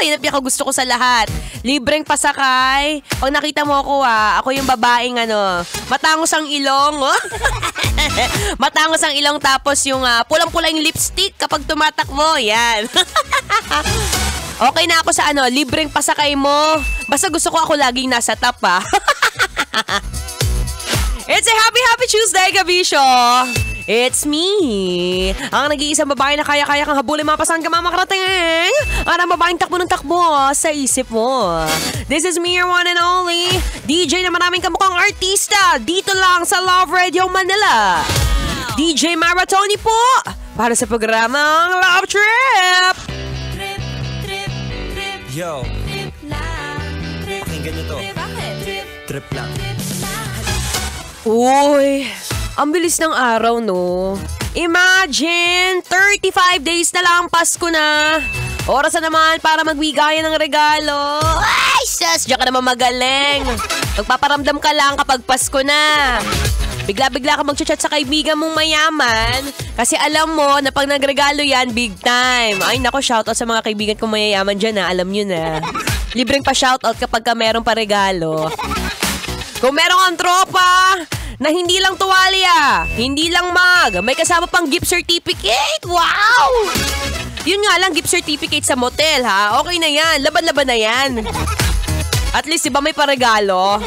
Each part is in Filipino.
Yan ang pinakagusto ko sa lahat. Libreng pasakay. Pag nakita mo ako ako yung babaeng matangos ang ilong. Oh? Matangos ang ilong tapos yung pulang-pula yung lipstick kapag tumatakbo. Yan. Okay na ako sa libreng pasakay mo. Basta gusto ko ako laging nasa top It's a happy Tuesday, Kabisyo! It's me! Ang nag-iisang babae na kaya-kaya kang habulin mapasan ka mamakarating! Ang babaeng takbo ng takbo sa isip mo. This is me, your one and only DJ na maraming kamukhang artista dito lang sa Love Radio Manila. DJ Maratoni po! Para sa programang Love Trip! Yo! Pakinggan nyo to. Trip lang. Uy, ang bilis ng araw, no? Imagine, 35 days na lang Pasko na. Oras na naman para magbigayan ng regalo. Ay, sus, diyan ka naman magaling. Magpaparamdam ka lang kapag Pasko na. Bigla-bigla ka mag-chat sa kaibigan mong mayaman. Kasi alam mo na pag nagregalo yan, big time. Ay, nako, shoutout sa mga kaibigan kong mayayaman dyan, alam nyo na. Libreng pa shoutout kapag ka meron pa regalo. Kung meron kang tropa na hindi lang tuwalya, hindi lang mug, may kasama pang gift certificate. Wow! Yun nga lang, gift certificate sa motel, ha? Okay na yan. Laban-laban na yan. At least, diba may paregalo?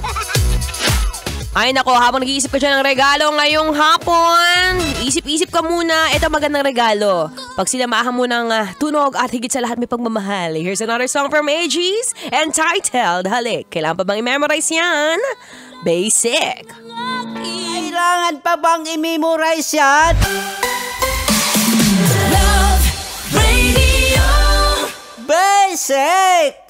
Ay, nako, habang nag-iisip ka dyan ng regalo ngayong hapon, isip-isip ka muna. Ito magandang regalo. Pag sinamahan mo ng tunog at higit sa lahat may pagmamahal. Here's another song from AGs entitled Halik. Kailangan pa bang i-memorize yan? Basic. Kailangan pa bang i-memorize yan? Love Radio Basic!